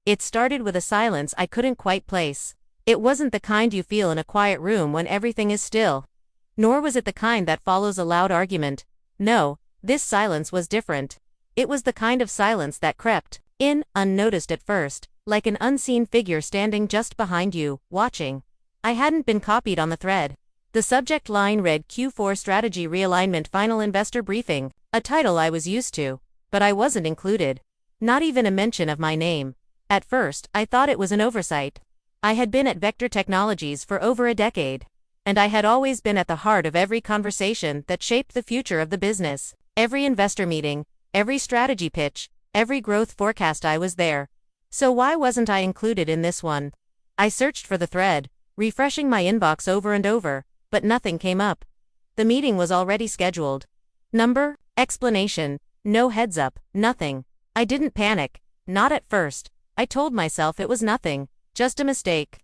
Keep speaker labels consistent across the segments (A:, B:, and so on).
A: It started with a silence I couldn't quite place. It wasn't the kind you feel in a quiet room when everything is still. Nor was it the kind that follows a loud argument. No, this silence was different. It was the kind of silence that crept in, unnoticed at first, like an unseen figure standing just behind you, watching. I hadn't been copied on the thread. The subject line read Q4 Strategy Realignment Final Investor Briefing, a title I was used to, but I wasn't included. Not even a mention of my name. At first, I thought it was an oversight. I had been at Vector Technologies for over a decade, and I had always been at the heart of every conversation that shaped the future of the business. Every investor meeting, every strategy pitch, every growth forecast, I was there. So why wasn't I included in this one? I searched for the thread, refreshing my inbox over and over, but nothing came up. The meeting was already scheduled. Number, explanation, no heads up, nothing. I didn't panic, not at first. I told myself it was nothing, just a mistake.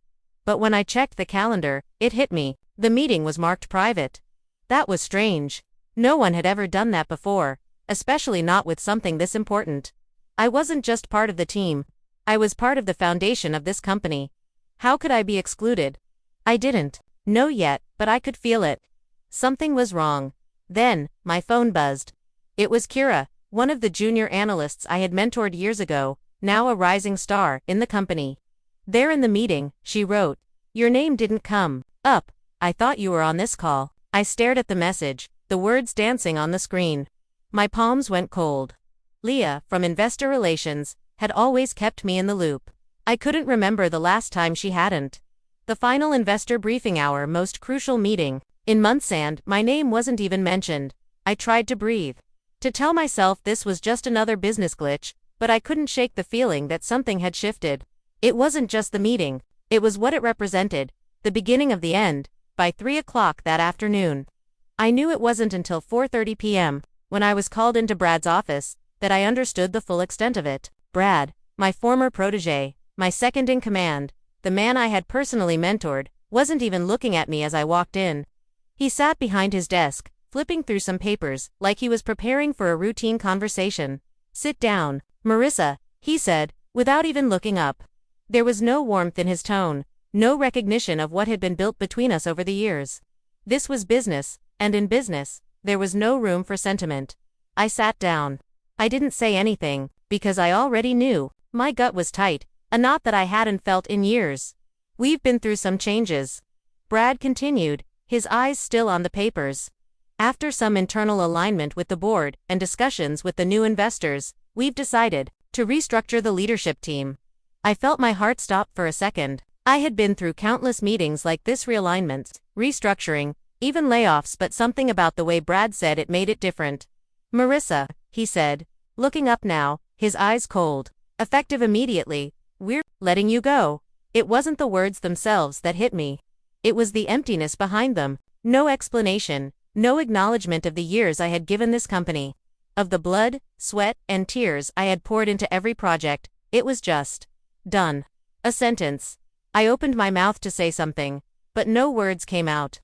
A: But when I checked the calendar, it hit me. The meeting was marked private. That was strange. No one had ever done that before, especially not with something this important. I wasn't just part of the team. I was part of the foundation of this company. How could I be excluded? I didn't know yet, but I could feel it. Something was wrong. Then, my phone buzzed. It was Kira, one of the junior analysts I had mentored years ago, now a rising star in the company. There in the meeting, she wrote, "Your name didn't come up. I thought you were on this call." I stared at the message, the words dancing on the screen. My palms went cold. Leah, from Investor Relations, had always kept me in the loop. I couldn't remember the last time she hadn't. The final investor briefing hour, most crucial meeting in months, and my name wasn't even mentioned. I tried to breathe, to tell myself this was just another business glitch, but I couldn't shake the feeling that something had shifted. It wasn't just the meeting, it was what it represented, the beginning of the end. By 3 o'clock that afternoon. I knew it wasn't until 4:30 p.m., when I was called into Brad's office, that I understood the full extent of it. Brad, my former protege, my second in command, the man I had personally mentored, wasn't even looking at me as I walked in. He sat behind his desk, flipping through some papers, like he was preparing for a routine conversation. "Sit down, Marissa," he said, without even looking up. There was no warmth in his tone, no recognition of what had been built between us over the years. This was business, and in business, there was no room for sentiment. I sat down. I didn't say anything, because I already knew. My gut was tight, a knot that I hadn't felt in years. "We've been through some changes," Brad continued, his eyes still on the papers. "After some internal alignment with the board and discussions with the new investors, we've decided to restructure the leadership team." I felt my heart stop for a second. I had been through countless meetings like this: realignments, restructuring, even layoffs, but something about the way Brad said it made it different. "Marissa," he said, looking up now, his eyes cold. "Effective immediately, we're letting you go." It wasn't the words themselves that hit me. It was the emptiness behind them. No explanation, no acknowledgement of the years I had given this company. Of the blood, sweat, and tears I had poured into every project. It was just done. A sentence. I opened my mouth to say something, but no words came out.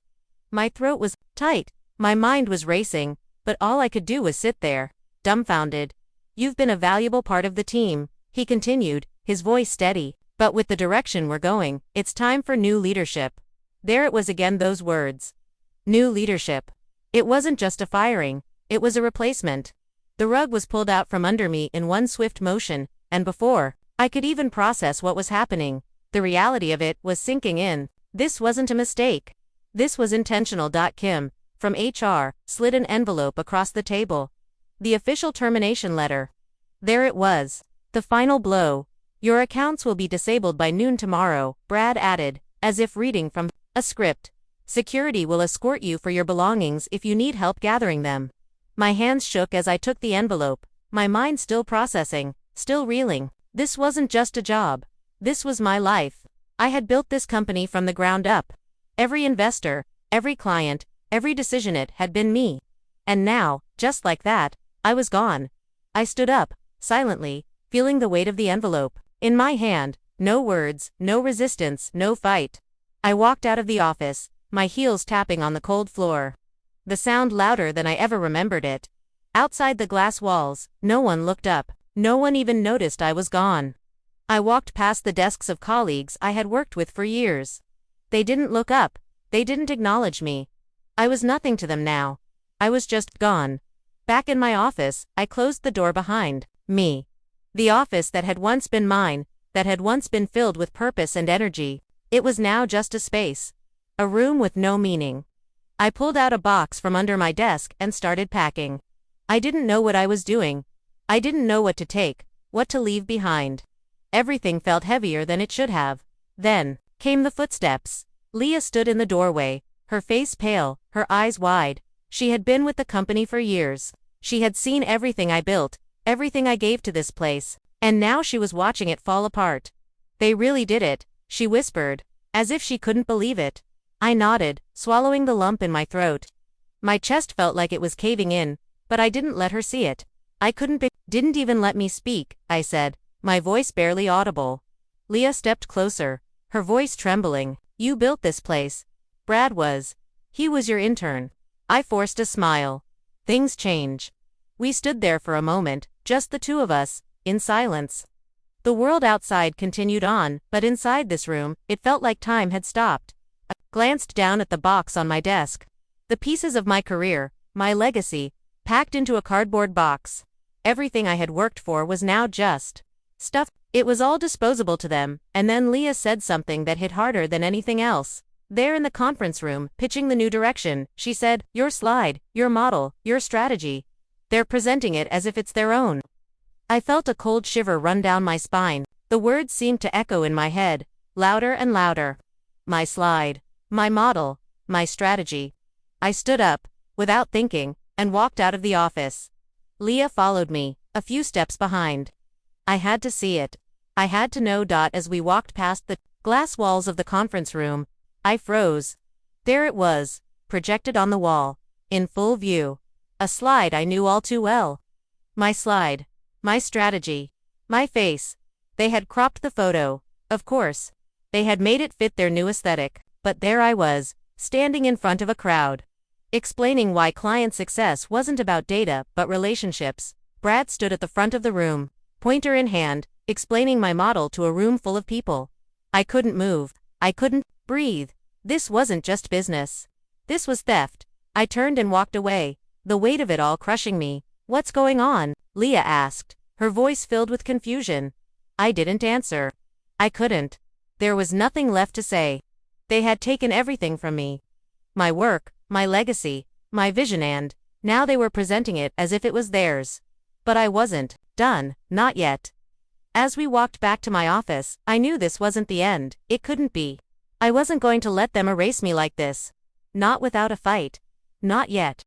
A: My throat was tight, my mind was racing, but all I could do was sit there, dumbfounded. "You've been a valuable part of the team," he continued, his voice steady, "but with the direction we're going, it's time for new leadership." There it was again, those words. New leadership. It wasn't just a firing, it was a replacement. The rug was pulled out from under me in one swift motion, and before I could even process what was happening, the reality of it was sinking in. This wasn't a mistake. This was intentional. Kim, from HR, slid an envelope across the table. The official termination letter. There it was. The final blow. "Your accounts will be disabled by noon tomorrow," Brad added, as if reading from a script. "Security will escort you for your belongings if you need help gathering them." My hands shook as I took the envelope, my mind still processing, still reeling. This wasn't just a job. This was my life. I had built this company from the ground up. Every investor, every client, every decision, it had been me. And now, just like that, I was gone. I stood up, silently, feeling the weight of the envelope in my hand. No words, no resistance, no fight. I walked out of the office, my heels tapping on the cold floor. The sound louder than I ever remembered it. Outside the glass walls, no one looked up. No one even noticed I was gone. I walked past the desks of colleagues I had worked with for years. They didn't look up. They didn't acknowledge me. I was nothing to them now. I was just gone. Back in my office, I closed the door behind me. The office that had once been mine, that had once been filled with purpose and energy, it was now just a space. A room with no meaning. I pulled out a box from under my desk and started packing. I didn't know what I was doing. I didn't know what to take, what to leave behind. Everything felt heavier than it should have. Then came the footsteps. Leah stood in the doorway, her face pale, her eyes wide. She had been with the company for years. She had seen everything I built, everything I gave to this place, and now she was watching it fall apart. They really did it, she whispered, as if she couldn't believe it. I nodded, swallowing the lump in my throat. My chest felt like it was caving in, but I didn't let her see it. I didn't even let me speak, I said, my voice barely audible. Leah stepped closer, her voice trembling. You built this place. Brad was. He was your intern. I forced a smile. Things change. We stood there for a moment, just the two of us, in silence. The world outside continued on, but inside this room, it felt like time had stopped. I glanced down at the box on my desk. The pieces of my career, my legacy, packed into a cardboard box. Everything I had worked for was now just stuff. It was all disposable to them, and then Leah said something that hit harder than anything else. There in the conference room, pitching the new direction, she said, your slide, your model, your strategy. They're presenting it as if it's their own. I felt a cold shiver run down my spine. The words seemed to echo in my head, louder and louder. My slide, my model, my strategy. I stood up, without thinking, and walked out of the office. Leah followed me, a few steps behind. I had to see it. I had to know. As we walked past the glass walls of the conference room, I froze. There it was, projected on the wall, in full view. A slide I knew all too well. My slide. My strategy. My face. They had cropped the photo, of course. They had made it fit their new aesthetic, but there I was, standing in front of a crowd. Explaining why client success wasn't about data but relationships. Brad stood at the front of the room, pointer in hand, explaining my model to a room full of people. I couldn't move. I couldn't breathe. This wasn't just business. This was theft. I turned and walked away, the weight of it all crushing me. What's going on? Leah asked, her voice filled with confusion. I didn't answer. I couldn't. There was nothing left to say. They had taken everything from me. My work, my legacy, my vision, and now they were presenting it as if it was theirs. But I wasn't done, not yet. As we walked back to my office, I knew this wasn't the end. It couldn't be. I wasn't going to let them erase me like this. Not without a fight. Not yet.